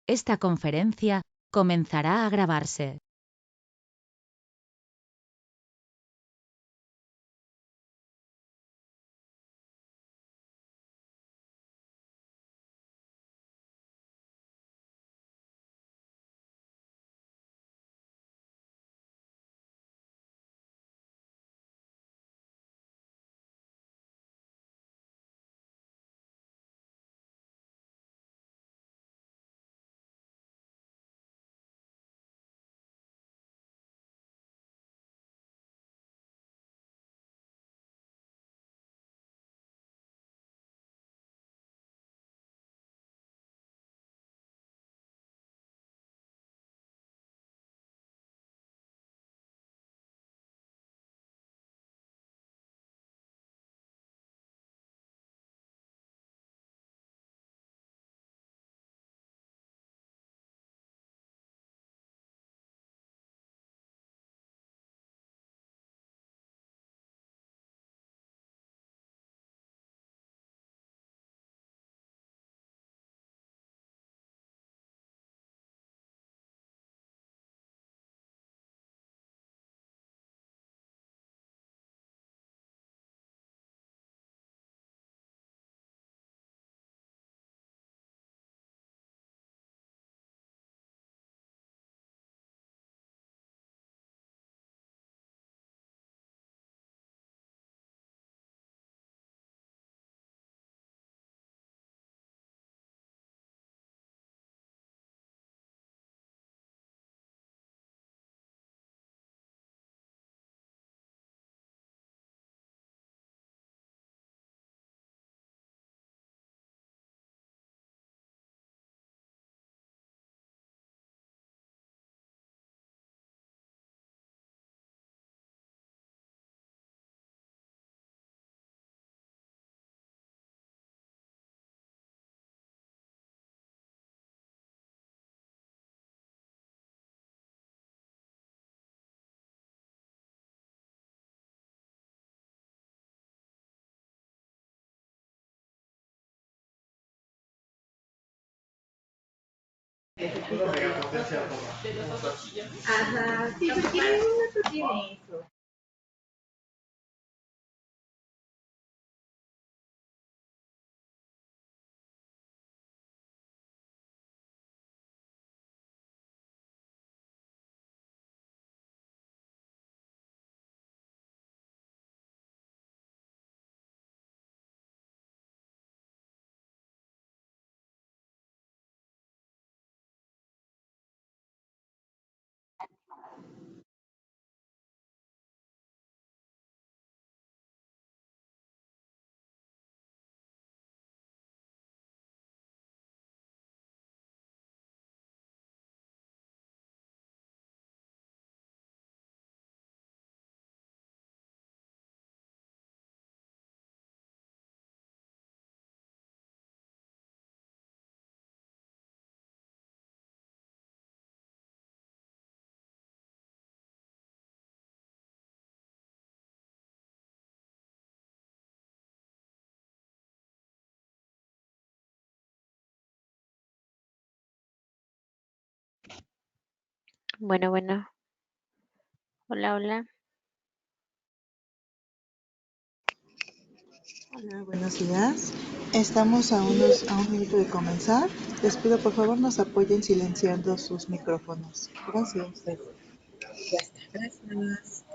Esta conferencia comenzará a grabarse. Ajá, sí, porque en ningún otro tiene eso. Bueno, bueno. Hola, hola. Hola, buenos días. Estamos a un minuto de comenzar. Les pido por favor nos apoyen silenciando sus micrófonos. Gracias. Ya está, gracias.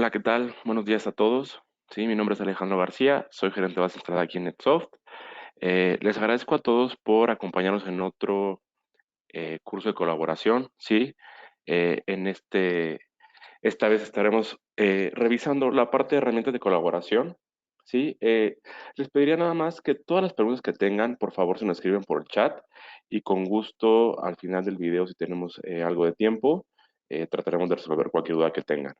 Hola, ¿qué tal? Buenos días a todos. Sí, mi nombre es Alejandro García, soy gerente de base de entrada aquí en NetSoft. Les agradezco a todos por acompañarnos en otro curso de colaboración. Sí, en esta vez estaremos revisando la parte de herramientas de colaboración. Sí, les pediría nada más que todas las preguntas que tengan, por favor, se nos escriben por el chat y con gusto al final del video, si tenemos algo de tiempo, trataremos de resolver cualquier duda que tengan.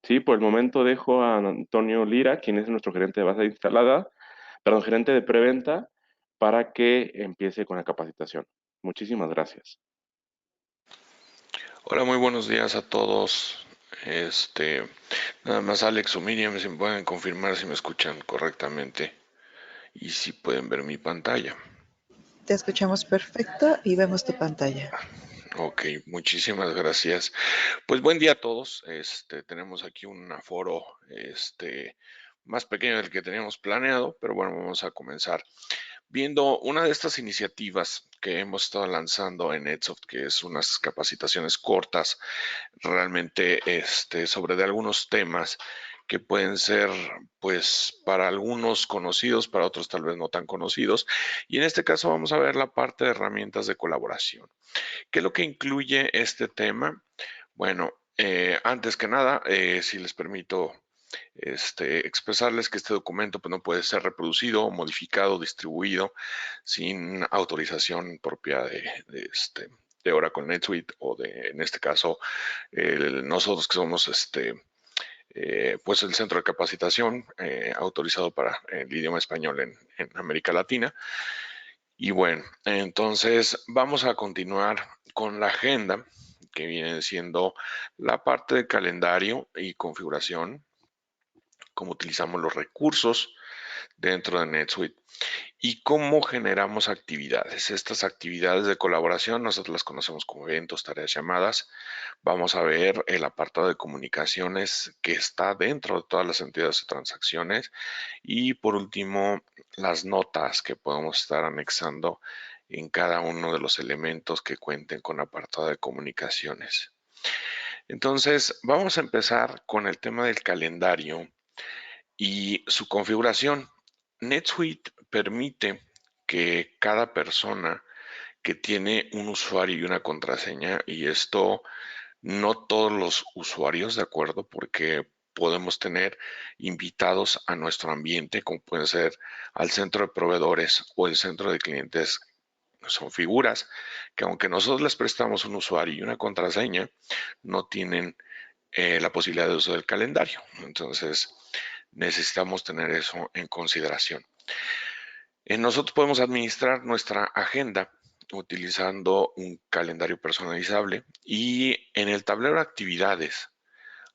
Sí, por el momento dejo a Antonio Lira, quien es nuestro gerente de base instalada, perdón, gerente de preventa, para que empiece con la capacitación. Muchísimas gracias. Hola, muy buenos días a todos. Nada más Alex o Miriam, si me pueden confirmar si me escuchan correctamente y si pueden ver mi pantalla. Te escuchamos perfecto y vemos tu pantalla. Ok, muchísimas gracias. Pues buen día a todos. Tenemos aquí un aforo, más pequeño del que teníamos planeado, pero bueno, vamos a comenzar viendo una de estas iniciativas que hemos estado lanzando en NetSoft, que es unas capacitaciones cortas, realmente, sobre de algunos temas que pueden ser, pues, para algunos conocidos, para otros tal vez no tan conocidos. Y en este caso vamos a ver la parte de herramientas de colaboración. ¿Qué es lo que incluye este tema? Bueno, antes que nada, si les permito expresarles que este documento pues, no puede ser reproducido, modificado, distribuido sin autorización propia de Oracle NetSuite o de, en este caso, nosotros que somos pues el centro de capacitación autorizado para el idioma español en América Latina. Y bueno, entonces vamos a continuar con la agenda que viene siendo la parte de calendario y configuración, cómo utilizamos los recursos dentro de NetSuite y cómo generamos actividades. Estas actividades de colaboración nosotros las conocemos como eventos, tareas, llamadas. Vamos a ver el apartado de comunicaciones que está dentro de todas las entidades de transacciones y por último las notas que podemos estar anexando en cada uno de los elementos que cuenten con apartado de comunicaciones. Entonces vamos a empezar con el tema del calendario y su configuración. NetSuite permite que cada persona que tiene un usuario y una contraseña, y esto no todos los usuarios, ¿de acuerdo? Porque podemos tener invitados a nuestro ambiente, como pueden ser al centro de proveedores o el centro de clientes. Son figuras que aunque nosotros les prestamos un usuario y una contraseña, no tienen la posibilidad de uso del calendario. Entonces, necesitamos tener eso en consideración. Nosotros podemos administrar nuestra agenda utilizando un calendario personalizable y en el tablero de actividades,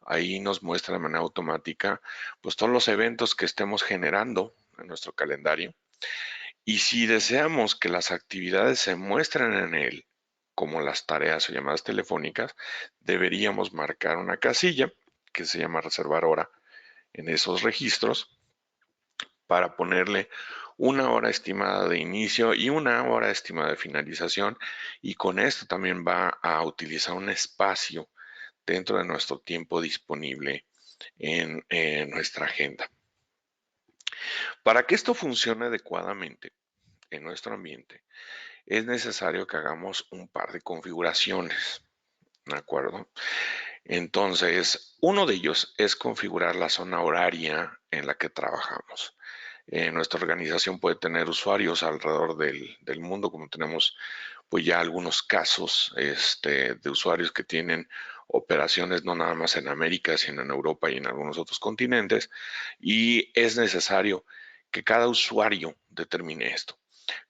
ahí nos muestra de manera automática pues todos los eventos que estemos generando en nuestro calendario. Y si deseamos que las actividades se muestren en él, como las tareas o llamadas telefónicas, deberíamos marcar una casilla que se llama reservar hora en esos registros para ponerle una hora estimada de inicio y una hora estimada de finalización, y con esto también va a utilizar un espacio dentro de nuestro tiempo disponible en nuestra agenda. Para que esto funcione adecuadamente en nuestro ambiente, es necesario que hagamos un par de configuraciones, ¿de acuerdo? Entonces, uno de ellos es configurar la zona horaria en la que trabajamos. Nuestra organización puede tener usuarios alrededor del mundo, como tenemos pues ya algunos casos de usuarios que tienen operaciones no nada más en América, sino en Europa y en algunos otros continentes, y es necesario que cada usuario determine esto.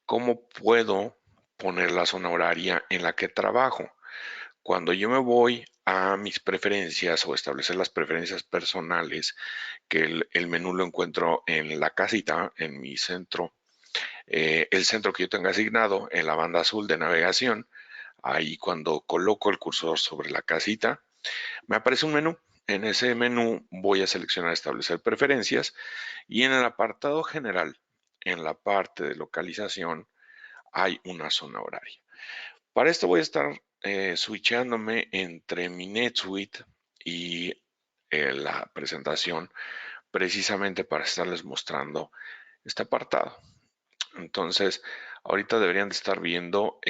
¿Cómo puedo poner la zona horaria en la que trabajo? Cuando yo me voy a mis preferencias o establecer las preferencias personales, que el menú lo encuentro en la casita, en mi centro, el centro que yo tenga asignado en la banda azul de navegación, ahí cuando coloco el cursor sobre la casita, me aparece un menú. En ese menú voy a seleccionar establecer preferencias y en el apartado general, en la parte de localización, hay una zona horaria. Para esto voy a estar switchándome entre mi NetSuite y la presentación precisamente para estarles mostrando este apartado. Entonces, ahorita deberían de estar viendo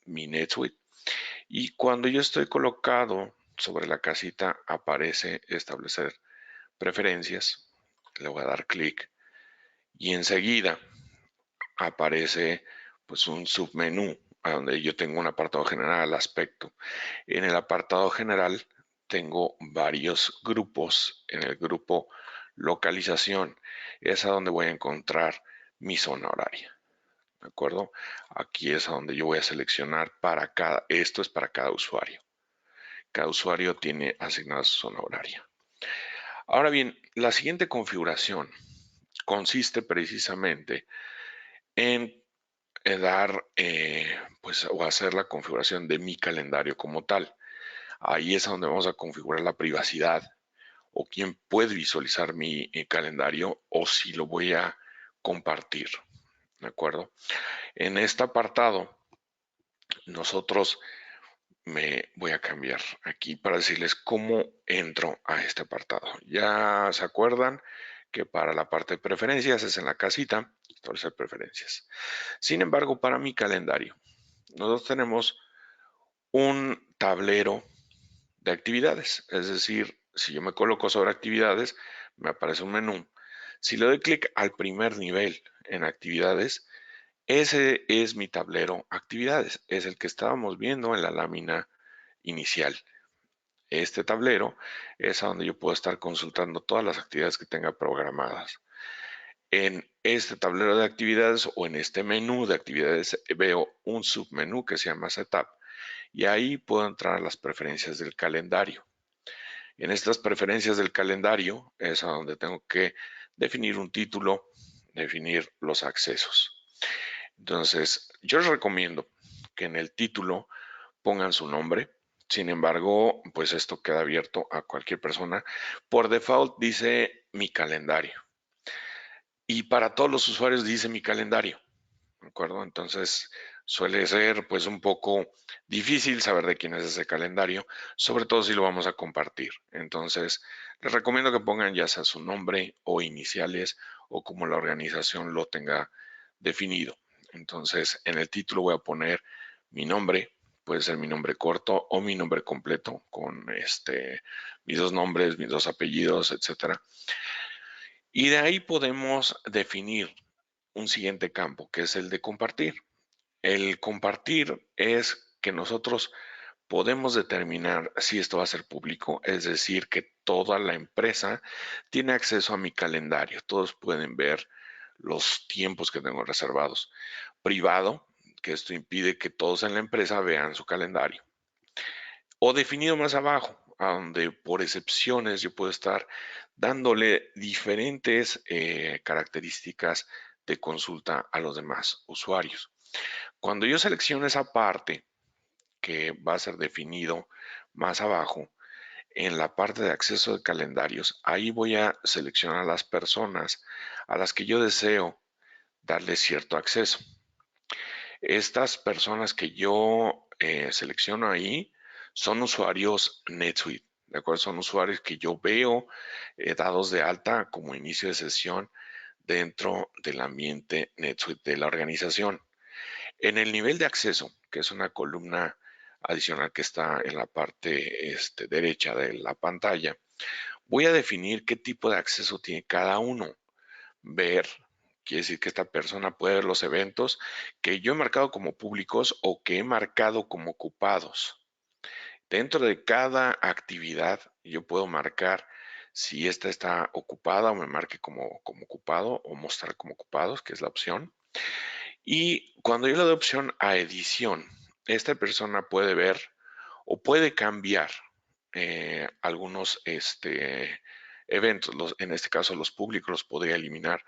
mi NetSuite. Y cuando yo estoy colocado sobre la casita, aparece establecer preferencias. Le voy a dar clic y enseguida aparece pues un submenú a donde yo tengo un apartado general, aspecto. En el apartado general tengo varios grupos. En el grupo localización es a donde voy a encontrar mi zona horaria. ¿De acuerdo? Aquí es a donde yo voy a seleccionar para cada, esto es para cada usuario. Cada usuario tiene asignada su zona horaria. Ahora bien, la siguiente configuración consiste precisamente en dar pues, o hacer la configuración de mi calendario como tal. Ahí es donde vamos a configurar la privacidad o quién puede visualizar mi calendario o si lo voy a compartir. ¿De acuerdo? En este apartado, nosotros me voy a cambiar aquí para decirles cómo entro a este apartado. Ya se acuerdan que para la parte de preferencias es en la casita, establecer preferencias. Sin embargo, para mi calendario, nosotros tenemos un tablero de actividades. Es decir, si yo me coloco sobre actividades, me aparece un menú. Si le doy clic al primer nivel en actividades, ese es mi tablero actividades. Es el que estábamos viendo en la lámina inicial. Este tablero es a donde yo puedo estar consultando todas las actividades que tenga programadas. En este tablero de actividades o en este menú de actividades veo un submenú que se llama Setup y ahí puedo entrar a las preferencias del calendario. En estas preferencias del calendario es a donde tengo que definir un título, definir los accesos. Entonces, yo les recomiendo que en el título pongan su nombre. Sin embargo, pues esto queda abierto a cualquier persona. Por default dice mi calendario. Y para todos los usuarios dice mi calendario. ¿De acuerdo? Entonces suele ser pues un poco difícil saber de quién es ese calendario, sobre todo si lo vamos a compartir. Entonces les recomiendo que pongan ya sea su nombre o iniciales o como la organización lo tenga definido. Entonces en el título voy a poner mi nombre, puede ser mi nombre corto o mi nombre completo con mis dos nombres, mis dos apellidos, etcétera. Y de ahí podemos definir un siguiente campo, que es el de compartir. El compartir es que nosotros podemos determinar si esto va a ser público, es decir, que toda la empresa tiene acceso a mi calendario. Todos pueden ver los tiempos que tengo reservados. Privado, que esto impide que todos en la empresa vean su calendario. O definido más abajo, a donde por excepciones yo puedo estar dándole diferentes características de consulta a los demás usuarios. Cuando yo selecciono esa parte que va a ser definido más abajo, en la parte de acceso de calendarios, ahí voy a seleccionar a las personas a las que yo deseo darle cierto acceso. Estas personas que yo selecciono ahí son usuarios NetSuite, ¿de acuerdo? Son usuarios que yo veo dados de alta como inicio de sesión dentro del ambiente NetSuite de la organización. En el nivel de acceso, que es una columna adicional que está en la parte derecha de la pantalla, voy a definir qué tipo de acceso tiene cada uno. Ver, quiere decir que esta persona puede ver los eventos que yo he marcado como públicos o que he marcado como ocupados. Dentro de cada actividad yo puedo marcar si esta está ocupada o me marque como ocupado o mostrar como ocupados, que es la opción. Y cuando yo le doy opción a edición, esta persona puede ver o puede cambiar algunos eventos. En este caso, los públicos los podría eliminar.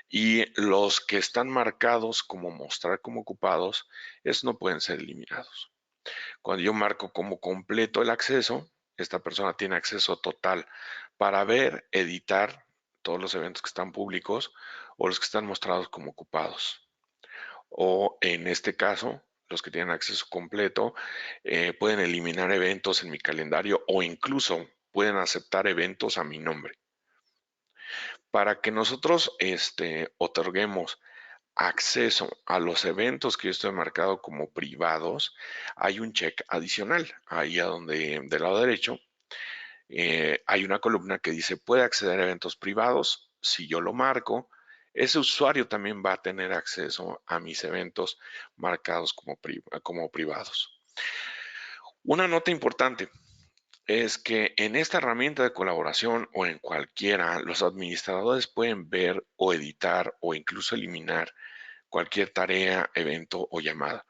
Y los que están marcados como mostrar como ocupados, esos no pueden ser eliminados. Cuando yo marco como completo el acceso, esta persona tiene acceso total para ver, editar todos los eventos que están públicos o los que están mostrados como ocupados. O en este caso, los que tienen acceso completo pueden eliminar eventos en mi calendario o incluso pueden aceptar eventos a mi nombre. Para que nosotros otorguemos acceso a los eventos que yo estoy marcado como privados, hay un check adicional. Ahí a donde, del lado derecho, hay una columna que dice puede acceder a eventos privados. Si yo lo marco, ese usuario también va a tener acceso a mis eventos marcados como privados. Una nota importante es que en esta herramienta de colaboración o en cualquiera, los administradores pueden ver o editar o incluso eliminar cualquier tarea, evento o llamada.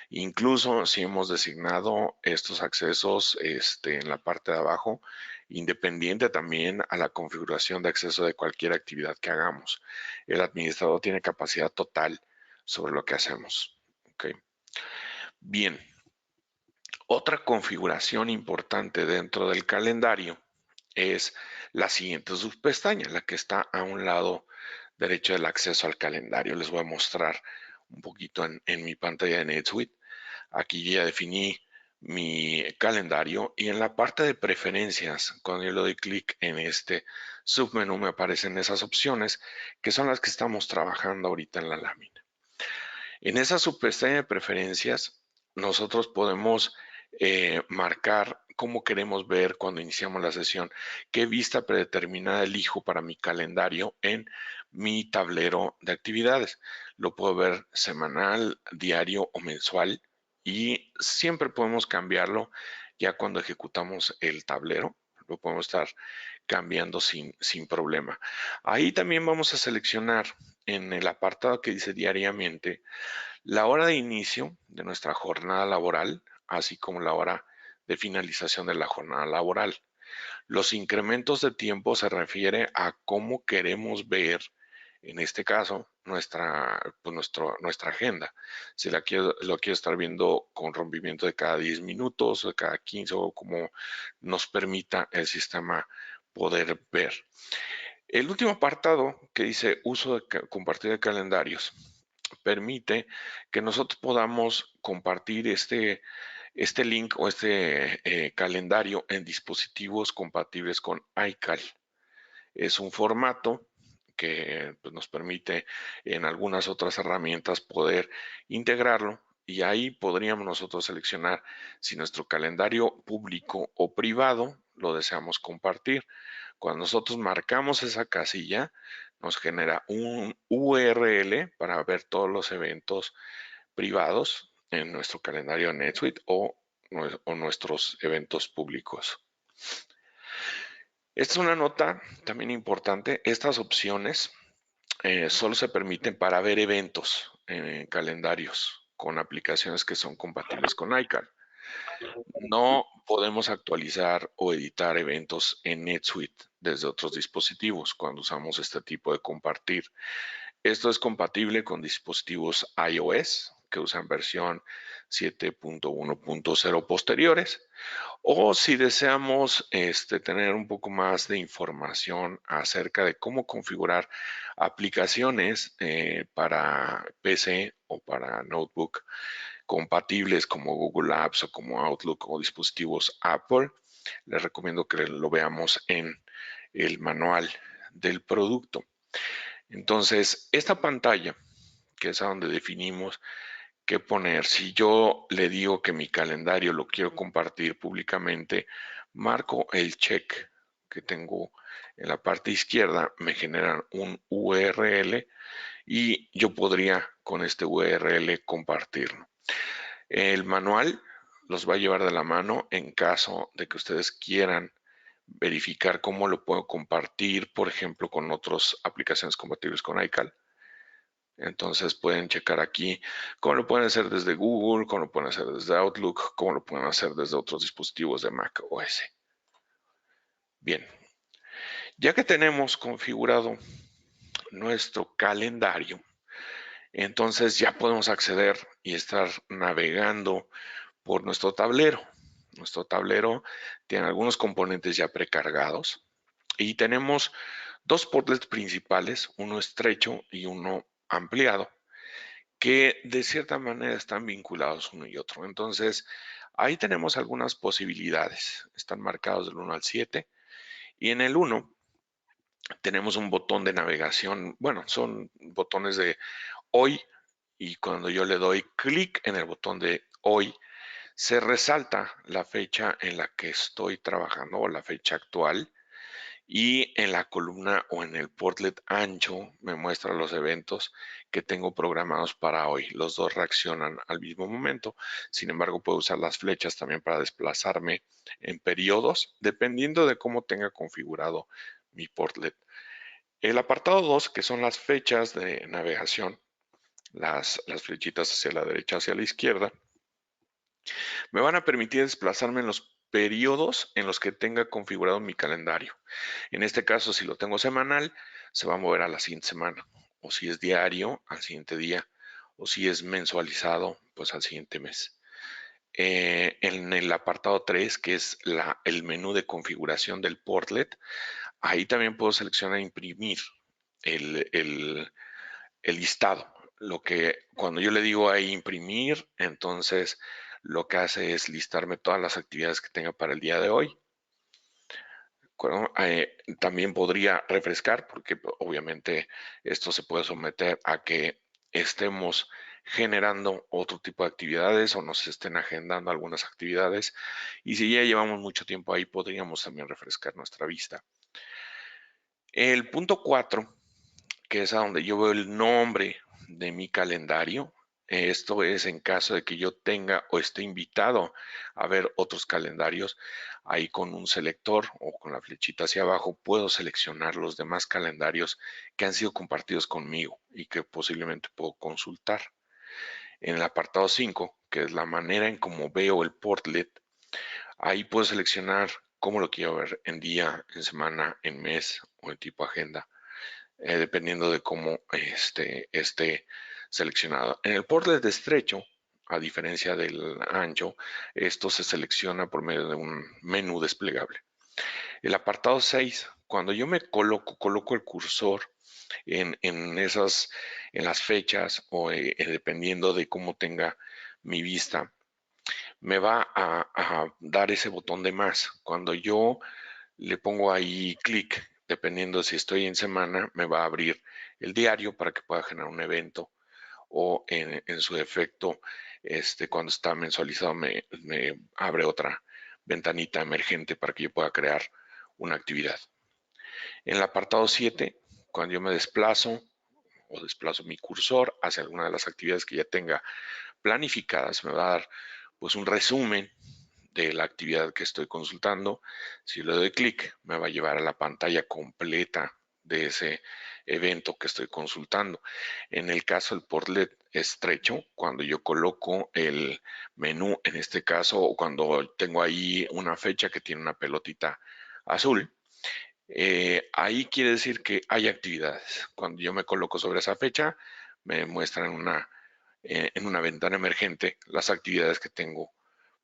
Incluso si hemos designado estos accesos en la parte de abajo, independiente también a la configuración de acceso de cualquier actividad que hagamos. El administrador tiene capacidad total sobre lo que hacemos. ¿Okay? Bien. Otra configuración importante dentro del calendario es la siguiente subpestaña, la que está a un lado derecho del acceso al calendario. Les voy a mostrar un poquito en mi pantalla de NetSuite. Aquí ya definí mi calendario y en la parte de preferencias, cuando yo le doy clic en este submenú, me aparecen esas opciones que son las que estamos trabajando ahorita en la lámina. En esa subpestaña de preferencias, nosotros podemos marcar cómo queremos ver cuando iniciamos la sesión, qué vista predeterminada elijo para mi calendario en mi tablero de actividades. Lo puedo ver semanal, diario o mensual y siempre podemos cambiarlo ya cuando ejecutamos el tablero. Lo podemos estar cambiando sin problema. Ahí también vamos a seleccionar en el apartado que dice diariamente la hora de inicio de nuestra jornada laboral, así como la hora de finalización de la jornada laboral. Los incrementos de tiempo se refiere a cómo queremos ver, en este caso, nuestra agenda. Si lo quiero estar viendo con rompimiento de cada 10 minutos, de cada 15 o como nos permita el sistema poder ver. El último apartado que dice uso compartido de calendarios permite que nosotros podamos compartir este link o calendario en dispositivos compatibles con iCal. Es un formato que pues, nos permite en algunas otras herramientas poder integrarlo y ahí podríamos nosotros seleccionar si nuestro calendario público o privado lo deseamos compartir. Cuando nosotros marcamos esa casilla, nos genera un URL para ver todos los eventos privados en nuestro calendario NetSuite o nuestros eventos públicos. Esta es una nota también importante. Estas opciones solo se permiten para ver eventos en calendarios con aplicaciones que son compatibles con iCal. No podemos actualizar o editar eventos en NetSuite desde otros dispositivos cuando usamos este tipo de compartir. Esto es compatible con dispositivos iOS que usan versión 7.1.0 posteriores o si deseamos tener un poco más de información acerca de cómo configurar aplicaciones para PC o para notebook compatibles como Google Apps o como Outlook o dispositivos Apple, les recomiendo que lo veamos en el manual del producto. Entonces, esta pantalla, que es a donde definimos qué poner, si yo le digo que mi calendario lo quiero compartir públicamente, marco el check que tengo en la parte izquierda, me generan un URL y yo podría con este URL compartirlo. El manual los va a llevar de la mano en caso de que ustedes quieran verificar cómo lo puedo compartir, por ejemplo, con otras aplicaciones compatibles con iCal. Entonces pueden checar aquí cómo lo pueden hacer desde Google, cómo lo pueden hacer desde Outlook, cómo lo pueden hacer desde otros dispositivos de Mac OS. Bien, ya que tenemos configurado nuestro calendario, entonces ya podemos acceder y estar navegando por nuestro tablero. Nuestro tablero tiene algunos componentes ya precargados y tenemos dos portlets principales, uno estrecho y uno ampliado, que de cierta manera están vinculados uno y otro. Entonces, ahí tenemos algunas posibilidades. Están marcados del 1 al 7. Y en el 1 tenemos un botón de navegación, bueno, son botones de hoy, y cuando yo le doy clic en el botón de hoy, se resalta la fecha en la que estoy trabajando o la fecha actual, y en la columna o en el portlet ancho me muestra los eventos que tengo programados para hoy. Los dos reaccionan al mismo momento. Sin embargo, puedo usar las flechas también para desplazarme en periodos, dependiendo de cómo tenga configurado mi portlet. El apartado 2, que son las fechas de navegación, las flechitas hacia la derecha, hacia la izquierda, me van a permitir desplazarme en los periodos en los que tenga configurado mi calendario. En este caso, si lo tengo semanal, se va a mover a la siguiente semana, o si es diario, al siguiente día, o si es mensualizado, pues al siguiente mes. En el apartado 3, que es el menú de configuración del portlet, ahí también puedo seleccionar imprimir el listado. Cuando yo le digo ahí imprimir, entonces lo que hace es listarme todas las actividades que tenga para el día de hoy. También podría refrescar, porque obviamente esto se puede someter a que estemos generando otro tipo de actividades o nos estén agendando algunas actividades, y si ya llevamos mucho tiempo ahí, podríamos también refrescar nuestra vista. El punto 4, que es a donde yo veo el nombre de mi calendario. Esto es en caso de que yo tenga o esté invitado a ver otros calendarios. Ahí con un selector o con la flechita hacia abajo puedo seleccionar los demás calendarios que han sido compartidos conmigo y que posiblemente puedo consultar. En el apartado 5, que es la manera en cómo veo el portlet, ahí puedo seleccionar cómo lo quiero ver, en día, en semana, en mes o en tipo agenda. Dependiendo de cómo esté seleccionado. En el portlet de estrecho, a diferencia del ancho, esto se selecciona por medio de un menú desplegable. El apartado 6, cuando yo me coloco el cursor en las fechas o dependiendo de cómo tenga mi vista, me va a dar ese botón de más. Cuando yo le pongo ahí clic, dependiendo si estoy en semana, me va a abrir el diario para que pueda generar un evento, o en su defecto, cuando está mensualizado me abre otra ventanita emergente para que yo pueda crear una actividad. En el apartado 7, cuando yo me desplazo o desplazo mi cursor hacia alguna de las actividades que ya tenga planificadas, me va a dar pues un resumen de la actividad que estoy consultando. Si le doy clic, me va a llevar a la pantalla completa de ese evento que estoy consultando. En el caso del portlet estrecho, cuando yo coloco el menú, en este caso, o cuando tengo ahí una fecha que tiene una pelotita azul, ahí quiere decir que hay actividades. Cuando yo me coloco sobre esa fecha, me muestran en una ventana emergente las actividades que tengo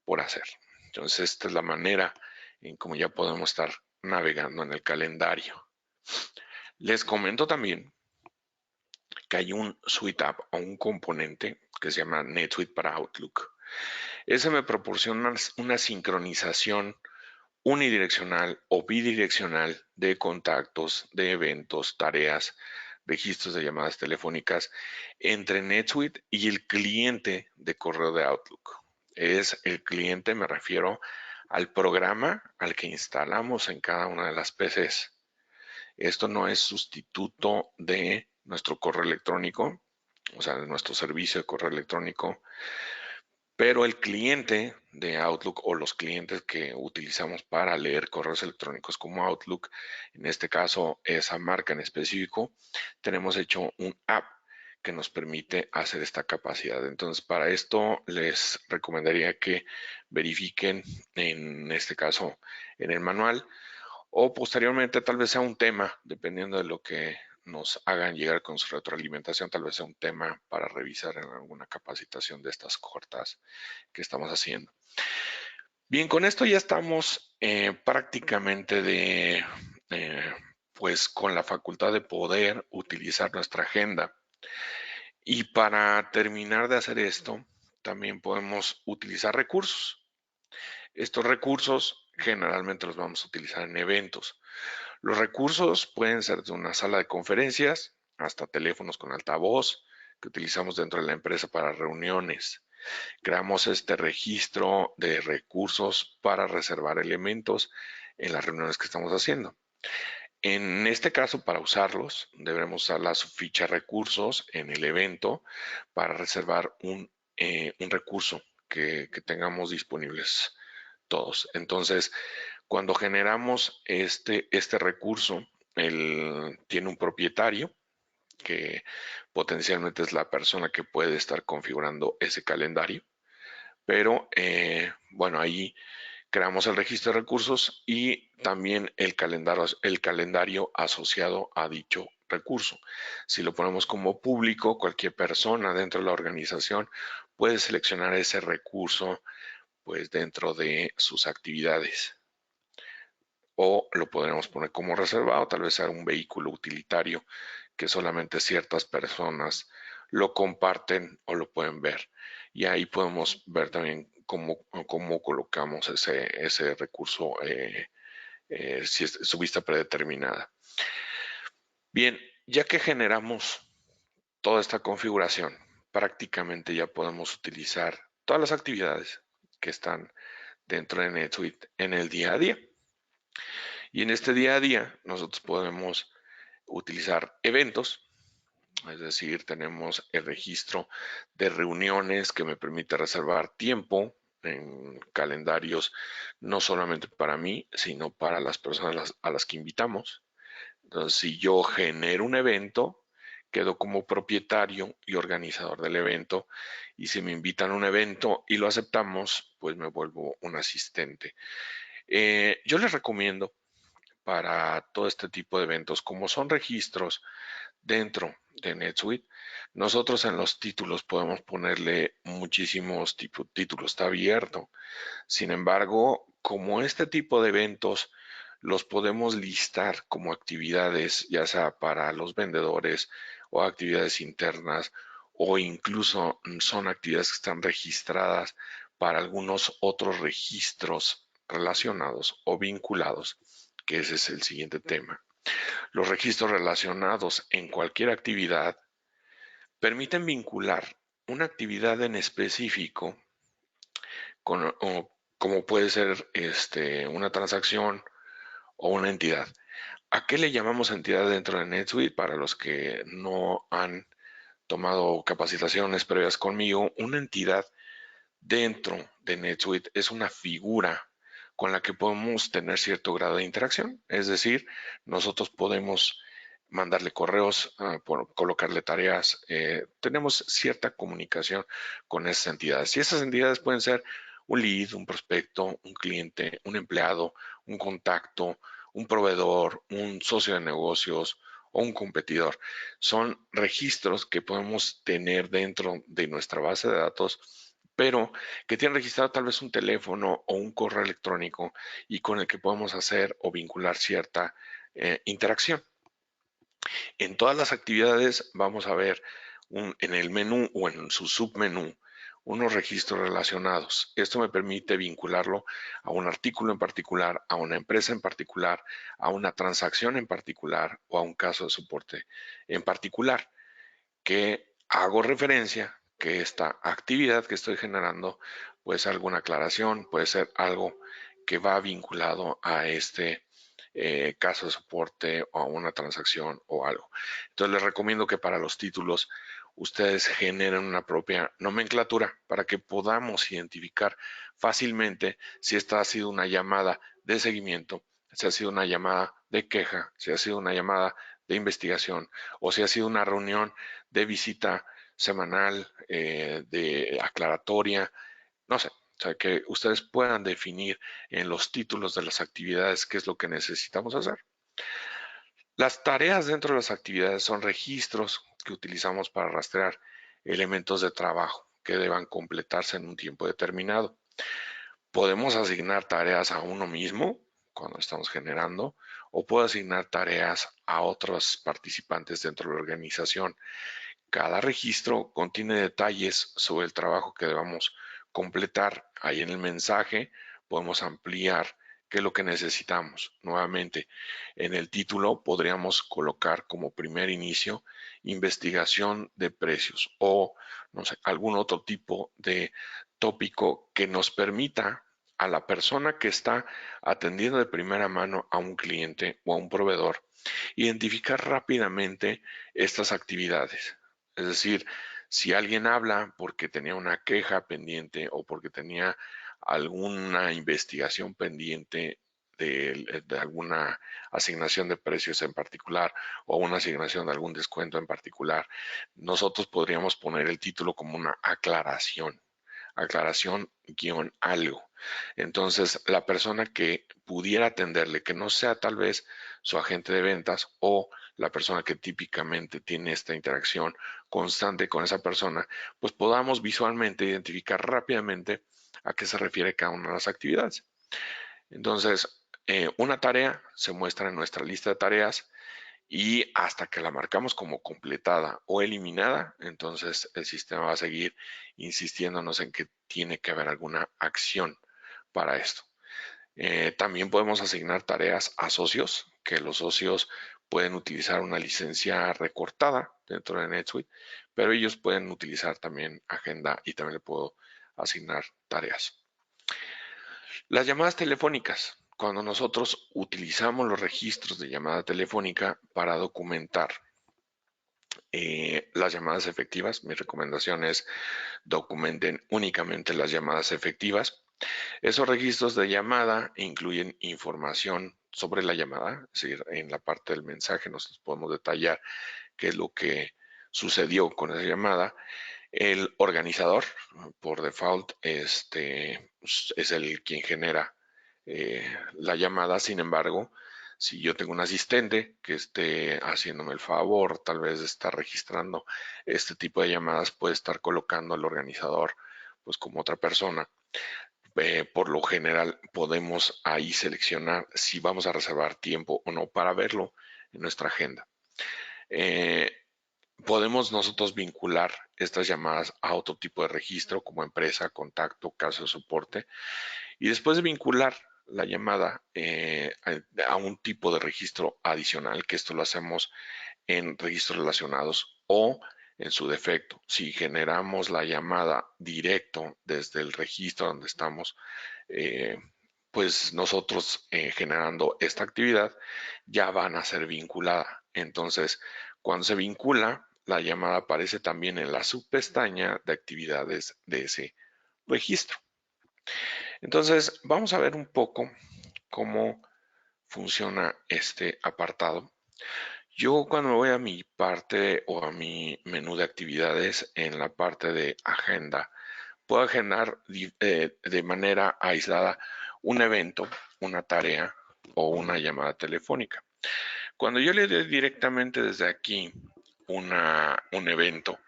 por hacer. Entonces, esta es la manera en cómo ya podemos estar navegando en el calendario. Les comento también que hay un suite app o un componente que se llama NetSuite para Outlook. Ese me proporciona una sincronización unidireccional o bidireccional de contactos, de eventos, tareas, registros de llamadas telefónicas entre NetSuite y el cliente de correo de Outlook. Es el cliente, me refiero al programa al que instalamos en cada una de las PCs. Esto no es sustituto de nuestro correo electrónico, o sea, de nuestro servicio de correo electrónico, pero el cliente de Outlook o los clientes que utilizamos para leer correos electrónicos como Outlook, en este caso esa marca en específico, tenemos hecho un app que nos permite hacer esta capacidad. Entonces, para esto les recomendaría que verifiquen, en este caso, en el manual, o posteriormente tal vez sea un tema, dependiendo de lo que nos hagan llegar con su retroalimentación, tal vez sea un tema para revisar en alguna capacitación de estas cortas que estamos haciendo. Bien, con esto ya estamos prácticamente pues con la facultad de poder utilizar nuestra agenda. Y para terminar de hacer esto, también podemos utilizar recursos. Estos recursos generalmente los vamos a utilizar en eventos. Los recursos pueden ser de una sala de conferencias hasta teléfonos con altavoz que utilizamos dentro de la empresa para reuniones. Creamos este registro de recursos para reservar elementos en las reuniones que estamos haciendo. En este caso, para usarlos, deberemos usar la ficha recursos en el evento para reservar un recurso que tengamos disponibles todos. Entonces, cuando generamos este recurso, tiene un propietario que potencialmente es la persona que puede estar configurando ese calendario. Pero bueno, ahí creamos el registro de recursos y también el calendario asociado a dicho recurso. Si lo ponemos como público, cualquier persona dentro de la organización puede seleccionar ese recurso pues dentro de sus actividades. O lo podremos poner como reservado, tal vez sea un vehículo utilitario que solamente ciertas personas lo comparten o lo pueden ver. Y ahí podemos ver también cómo colocamos ese recurso si es su vista predeterminada. Bien, ya que generamos toda esta configuración, prácticamente ya podemos utilizar todas las actividades que están dentro de NetSuite en el día a día. Y en este día a día nosotros podemos utilizar eventos, es decir, tenemos el registro de reuniones que me permite reservar tiempo en calendarios, no solamente para mí, sino para las personas a las que invitamos. Entonces, si yo genero un evento, quedo como propietario y organizador del evento, y si me invitan a un evento y lo aceptamos, pues me vuelvo un asistente. Yo les recomiendo para todo este tipo de eventos, como son registros dentro de NetSuite, nosotros en los títulos podemos ponerle muchísimos títulos, está abierto. Sin embargo, como este tipo de eventos los podemos listar como actividades, ya sea para los vendedores o actividades internas, o incluso son actividades que están registradas para algunos otros registros relacionados o vinculados, que ese es el siguiente tema. Los registros relacionados en cualquier actividad permiten vincular una actividad en específico como puede ser una transacción o una entidad. ¿A qué le llamamos entidad dentro de NetSuite? Para los que no han tomado capacitaciones previas conmigo, una entidad dentro de NetSuite es una figura con la que podemos tener cierto grado de interacción. Es decir, nosotros podemos mandarle correos, colocarle tareas, tenemos cierta comunicación con esas entidades. Y esas entidades pueden ser un lead, un prospecto, un cliente, un empleado, un contacto, un proveedor, un socio de negocios o un competidor. Son registros que podemos tener dentro de nuestra base de datos, pero que tienen registrado tal vez un teléfono o un correo electrónico y con el que podemos hacer o vincular cierta interacción. En todas las actividades vamos a ver en el menú o en su submenú unos registros relacionados. Esto me permite vincularlo a un artículo en particular, a una empresa en particular, a una transacción en particular o a un caso de soporte en particular, que hago referencia que esta actividad que estoy generando puede ser alguna aclaración, puede ser algo que va vinculado a este caso de soporte o a una transacción o algo. Entonces les recomiendo que para los títulos ustedes generen una propia nomenclatura para que podamos identificar fácilmente si esta ha sido una llamada de seguimiento, si ha sido una llamada de queja, si ha sido una llamada de investigación o si ha sido una reunión de visita semanal, de aclaratoria, no sé. O sea, que ustedes puedan definir en los títulos de las actividades qué es lo que necesitamos hacer. Las tareas dentro de las actividades son registros que utilizamos para rastrear elementos de trabajo que deban completarse en un tiempo determinado. Podemos asignar tareas a uno mismo cuando estamos generando o puedo asignar tareas a otros participantes dentro de la organización. Cada registro contiene detalles sobre el trabajo que debamos completar. Ahí en el mensaje podemos ampliar ¿Qué es lo que necesitamos? Nuevamente, en el título podríamos colocar como primer inicio investigación de precios o, no sé, algún otro tipo de tópico que nos permita a la persona que está atendiendo de primera mano a un cliente o a un proveedor identificar rápidamente estas actividades. Es decir, si alguien habla porque tenía una queja pendiente o porque tenía alguna investigación pendiente de alguna asignación de precios en particular o una asignación de algún descuento en particular, nosotros podríamos poner el título como una aclaración guión algo. Entonces, la persona que pudiera atenderle, que no sea tal vez su agente de ventas o la persona que típicamente tiene esta interacción constante con esa persona, pues podamos visualmente identificar rápidamente a qué se refiere cada una de las actividades. Entonces, una tarea se muestra en nuestra lista de tareas y hasta que la marcamos como completada o eliminada, entonces el sistema va a seguir insistiéndonos en que tiene que haber alguna acción para esto. También podemos asignar tareas a socios, que los socios pueden utilizar una licencia recortada dentro de NetSuite, pero ellos pueden utilizar también agenda y también le puedo asignar tareas. Las llamadas telefónicas. Cuando nosotros utilizamos los registros de llamada telefónica para documentar las llamadas efectivas, mi recomendación es documenten únicamente las llamadas efectivas. Esos registros de llamada incluyen información sobre la llamada, es decir, en la parte del mensaje nosotros podemos detallar qué es lo que sucedió con esa llamada. El organizador, por default, es el quien genera la llamada. Sin embargo, si yo tengo un asistente que esté haciéndome el favor, tal vez de estar registrando este tipo de llamadas, puede estar colocando al organizador pues como otra persona. Por lo general podemos ahí seleccionar si vamos a reservar tiempo o no para verlo en nuestra agenda. Podemos nosotros vincular estas llamadas a otro tipo de registro como empresa, contacto, caso de soporte, y después de vincular la llamada a un tipo de registro adicional, que esto lo hacemos en registros relacionados o en su defecto, si generamos la llamada directo desde el registro donde estamos, pues nosotros generando esta actividad ya van a ser vinculada. Entonces, cuando se vincula, la llamada aparece también en la subpestaña de actividades de ese registro. Entonces, vamos a ver un poco cómo funciona este apartado. Yo cuando me voy a mi parte o a mi menú de actividades en la parte de agenda, puedo agendar de manera aislada un evento, una tarea o una llamada telefónica. Cuando yo le doy directamente desde aquí un evento,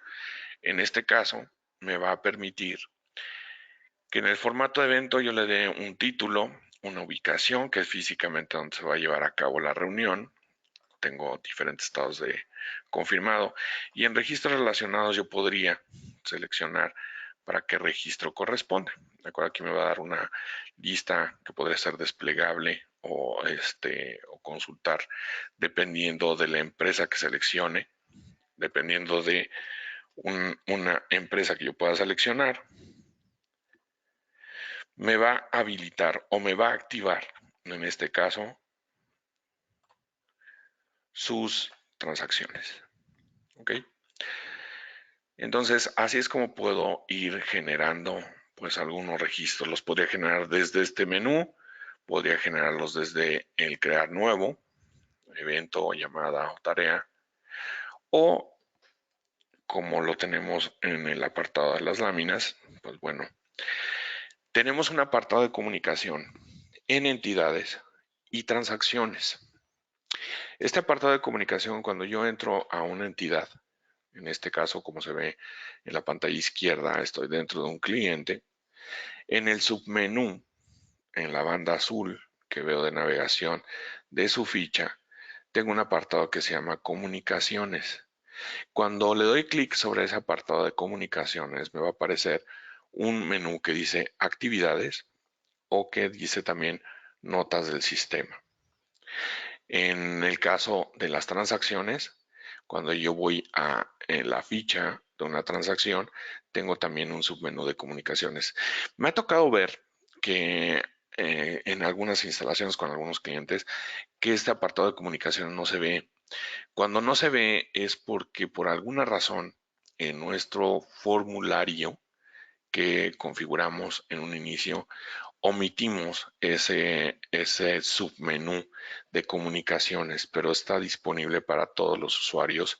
en este caso me va a permitir que en el formato de evento yo le dé un título, una ubicación, que es físicamente donde se va a llevar a cabo la reunión. Tengo diferentes estados de confirmado. Y en registros relacionados yo podría seleccionar para qué registro corresponde. De acuerdo, aquí me va a dar una lista que podría ser desplegable o consultar dependiendo de la empresa que seleccione, dependiendo de una empresa que yo pueda seleccionar. Me va a habilitar o me va a activar, en este caso, sus transacciones. ¿Ok? Entonces, así es como puedo ir generando pues algunos registros. Los podría generar desde este menú, podría generarlos desde el crear nuevo, evento, llamada o tarea, o como lo tenemos en el apartado de las láminas, pues bueno, tenemos un apartado de comunicación en entidades y transacciones. Este apartado de comunicación, cuando yo entro a una entidad, en este caso, como se ve en la pantalla izquierda, estoy dentro de un cliente. En el submenú, en la banda azul que veo de navegación de su ficha, tengo un apartado que se llama comunicaciones. Cuando le doy clic sobre ese apartado de comunicaciones, me va a aparecer un menú que dice actividades o que dice también notas del sistema. En el caso de las transacciones, cuando yo voy a la ficha de una transacción, tengo también un submenú de comunicaciones. Me ha tocado ver que en algunas instalaciones con algunos clientes, que este apartado de comunicaciones no se ve. Cuando no se ve es porque por alguna razón en nuestro formulario que configuramos en un inicio, omitimos ese submenú de comunicaciones, pero está disponible para todos los usuarios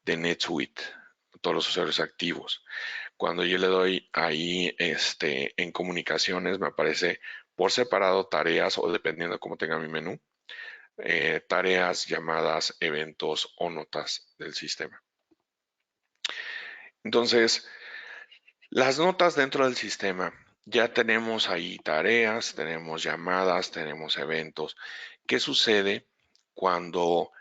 de NetSuite, todos los usuarios activos. Cuando yo le doy ahí en comunicaciones, me aparece por separado tareas o dependiendo de cómo tenga mi menú, tareas, llamadas, eventos o notas del sistema. Entonces, las notas dentro del sistema, ya tenemos ahí tareas, tenemos llamadas, tenemos eventos. ¿Qué sucede cuando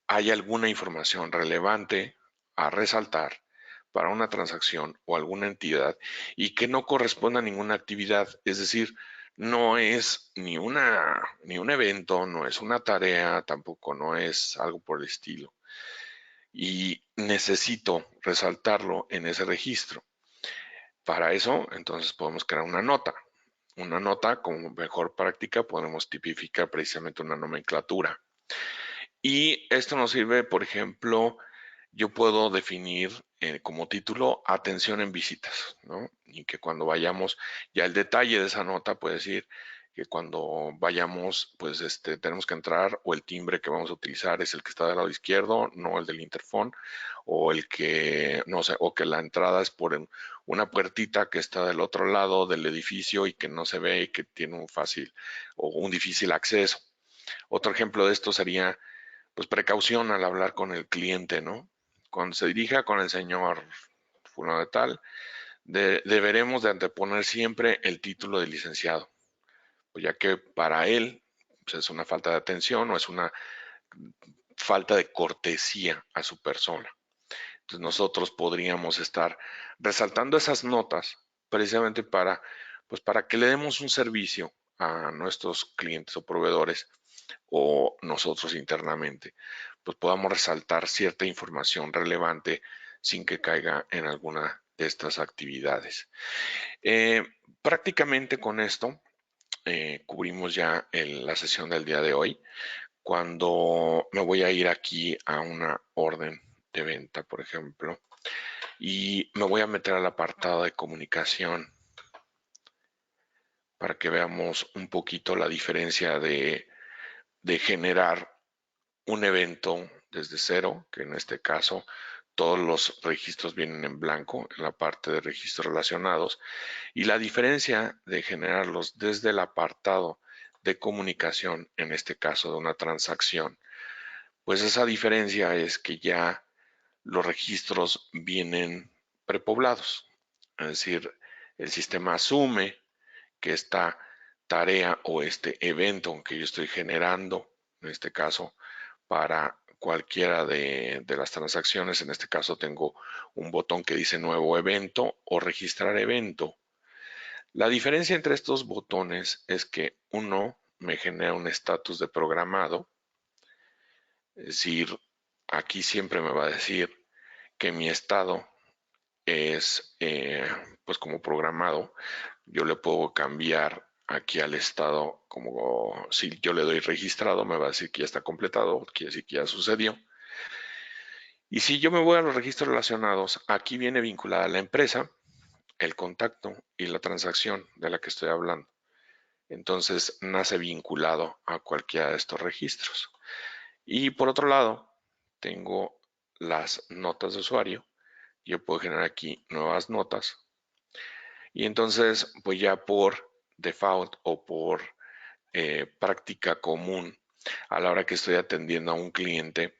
hay alguna información relevante a resaltar para una transacción o alguna entidad y que no corresponda a ninguna actividad? Es decir, no es ni un evento, no es una tarea, tampoco no es algo por el estilo. Y necesito resaltarlo en ese registro. Para eso, entonces podemos crear una nota. Una nota, como mejor práctica, podemos tipificar precisamente una nomenclatura. Y esto nos sirve, por ejemplo, yo puedo definir como título atención en visitas, ¿no? Y que cuando vayamos, ya el detalle de esa nota puede decir que cuando vayamos, pues tenemos que entrar o el timbre que vamos a utilizar es el que está del lado izquierdo, no el del interfón, o el que, no sé, o que la entrada es por una puertita que está del otro lado del edificio y que no se ve y que tiene un fácil o un difícil acceso. Otro ejemplo de esto sería, pues, precaución al hablar con el cliente, ¿no? Cuando se dirija con el señor fulano de tal, deberemos de anteponer siempre el título de licenciado, pues ya que para él pues, es una falta de atención o es una falta de cortesía a su persona. Entonces nosotros podríamos estar resaltando esas notas precisamente pues para que le demos un servicio a nuestros clientes o proveedores o nosotros internamente, pues podamos resaltar cierta información relevante sin que caiga en alguna de estas actividades. Prácticamente con esto cubrimos ya la sesión del día de hoy. Cuando me voy a ir aquí a una orden de venta, por ejemplo, y me voy a meter al apartado de comunicación para que veamos un poquito la diferencia de generar un evento desde cero, que en este caso todos los registros vienen en blanco en la parte de registros relacionados, y la diferencia de generarlos desde el apartado de comunicación, en este caso de una transacción, pues esa diferencia es que ya los registros vienen prepoblados, es decir, el sistema asume que esta tarea o este evento que yo estoy generando, en este caso, para cualquiera de las transacciones, en este caso tengo un botón que dice nuevo evento o registrar evento. La diferencia entre estos botones es que uno me genera un estatus de programado, es decir, aquí siempre me va a decir que mi estado es pues como programado. Yo le puedo cambiar aquí al estado, como si yo le doy registrado, me va a decir que ya está completado, quiere decir que ya sucedió. Y si yo me voy a los registros relacionados, aquí viene vinculada la empresa, el contacto y la transacción de la que estoy hablando. Entonces nace vinculado a cualquiera de estos registros. Y por otro lado, tengo las notas de usuario. Yo puedo generar aquí nuevas notas. Y entonces, pues ya por default o por práctica común, a la hora que estoy atendiendo a un cliente,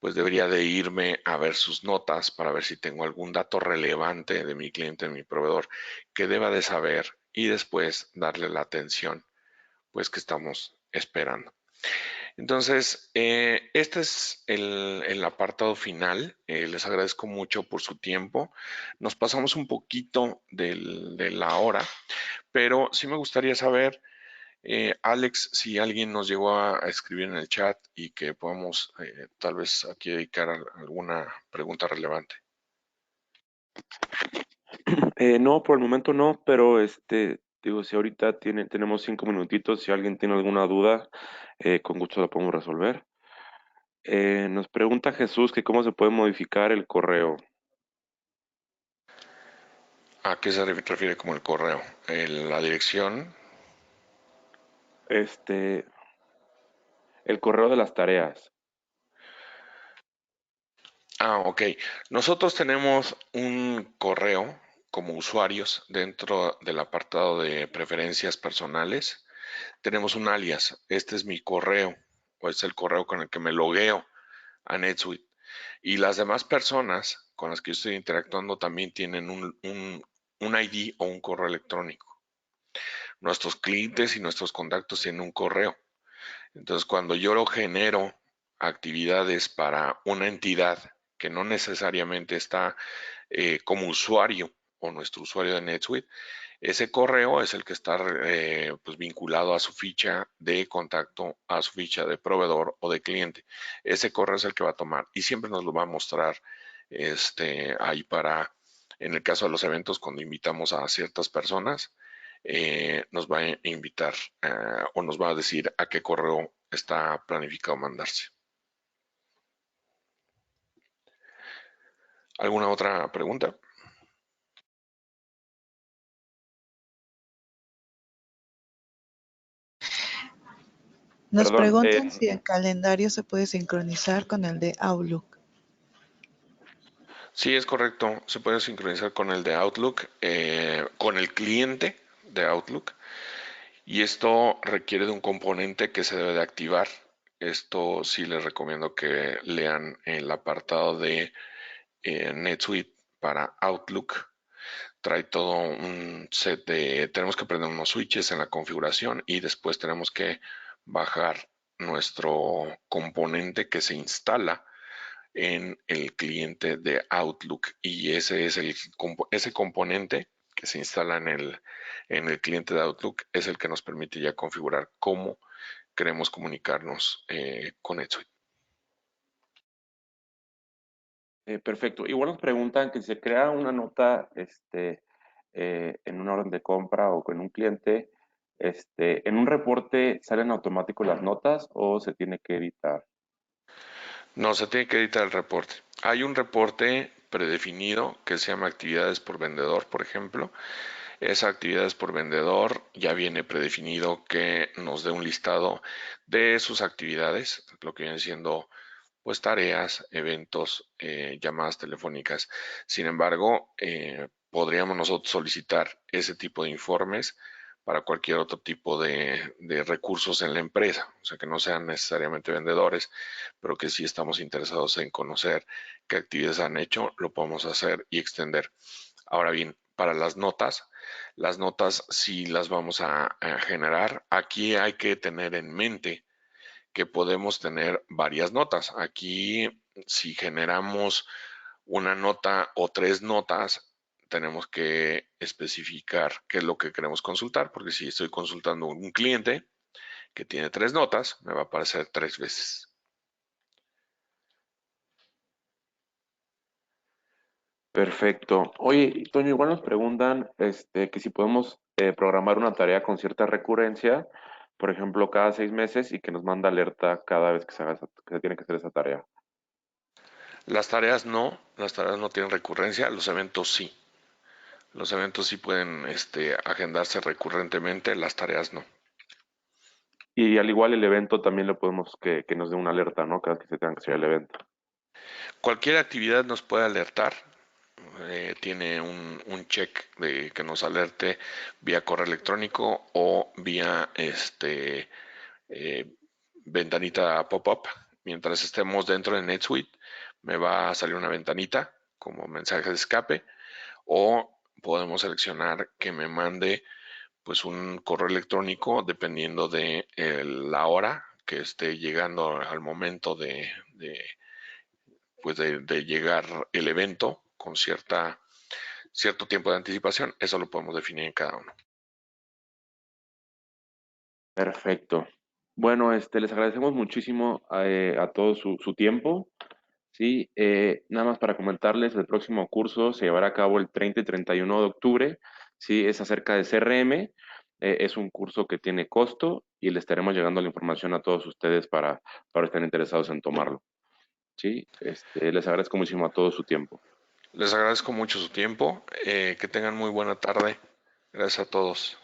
pues debería de irme a ver sus notas para ver si tengo algún dato relevante de mi cliente, de mi proveedor, que deba de saber y después darle la atención pues que estamos esperando. Entonces, este es el apartado final. Les agradezco mucho por su tiempo. Nos pasamos un poquito de la hora, pero sí me gustaría saber Alex, si alguien nos llegó a escribir en el chat y que podamos tal vez aquí dedicar alguna pregunta relevante. No, por el momento no, pero digo, si ahorita tenemos 5 minutitos, si alguien tiene alguna duda, con gusto la podemos resolver. Nos pregunta Jesús que cómo se puede modificar el correo. ¿A qué se refiere como el correo? La dirección. El correo de las tareas. Ok. Nosotros tenemos un correo como usuarios dentro del apartado de preferencias personales. Tenemos un alias. Este es mi correo, o es el correo con el que me logueo a NetSuite. Y las demás personas con las que yo estoy interactuando también tienen un ID o un correo electrónico. Nuestros clientes y nuestros contactos tienen un correo. Entonces, cuando yo lo genero actividades para una entidad que no necesariamente está como usuario o nuestro usuario de NetSuite, ese correo es el que está pues vinculado a su ficha de contacto, a su ficha de proveedor o de cliente. Ese correo es el que va a tomar y siempre nos lo va a mostrar ahí para, en el caso de los eventos, cuando invitamos a ciertas personas, nos va a invitar o nos va a decir a qué correo está planificado mandarse. ¿Alguna otra pregunta? Nos Perdón, preguntan si el calendario se puede sincronizar con el de Outlook. Sí, es correcto. Se puede sincronizar con el de Outlook, con el cliente de Outlook. Y esto requiere de un componente que se debe de activar. Esto sí les recomiendo que lean el apartado de NetSuite para Outlook. Trae todo un set de, tenemos que prender unos switches en la configuración y después tenemos que bajar nuestro componente que se instala en el cliente de Outlook y ese es ese componente que se instala en el cliente de Outlook es el que nos permite ya configurar cómo queremos comunicarnos con NetSuite. perfecto. Igual nos preguntan que si se crea una nota en una orden de compra o con un cliente, ¿en un reporte salen automático las notas o se tiene que editar? No, se tiene que editar el reporte. Hay un reporte predefinido que se llama actividades por vendedor, por ejemplo. Esas actividades por vendedor ya viene predefinido que nos dé un listado de sus actividades, lo que vienen siendo pues tareas, eventos, llamadas telefónicas. Sin embargo, podríamos nosotros solicitar ese tipo de informes para cualquier otro tipo de recursos en la empresa, o sea que no sean necesariamente vendedores, pero que sí estamos interesados en conocer qué actividades han hecho, lo podemos hacer y extender. Ahora bien, para las notas sí las vamos a generar. Aquí hay que tener en mente que podemos tener varias notas. Aquí, si generamos una nota o 3 notas, tenemos que especificar qué es lo que queremos consultar, porque si estoy consultando un cliente que tiene 3 notas, me va a aparecer 3 veces. Perfecto. Oye, Toño, igual nos preguntan que si podemos programar una tarea con cierta recurrencia, por ejemplo, cada 6 meses y que nos manda alerta cada vez que que se tiene que hacer esa tarea. Las tareas no tienen recurrencia, los eventos sí. Los eventos sí pueden agendarse recurrentemente, las tareas no. Y al igual el evento también lo podemos que nos dé una alerta, ¿no? Cada vez que se tenga que hacer el evento. Cualquier actividad nos puede alertar, tiene un check de que nos alerte vía correo electrónico o vía eh, ventanita pop-up. Mientras estemos dentro de NetSuite, me va a salir una ventanita como mensaje de escape o podemos seleccionar que me mande pues un correo electrónico dependiendo de la hora que esté llegando al momento de llegar el evento con cierto tiempo de anticipación. Eso lo podemos definir en cada uno. Perfecto. Bueno, les agradecemos muchísimo a todos su tiempo. Sí, nada más para comentarles, el próximo curso se llevará a cabo el 30 y 31 de octubre. Sí, es acerca de CRM. Es un curso que tiene costo y le estaremos llegando la información a todos ustedes para estar interesados en tomarlo. Sí, les agradezco muchísimo a todos su tiempo. Les agradezco mucho su tiempo. Que tengan muy buena tarde. Gracias a todos.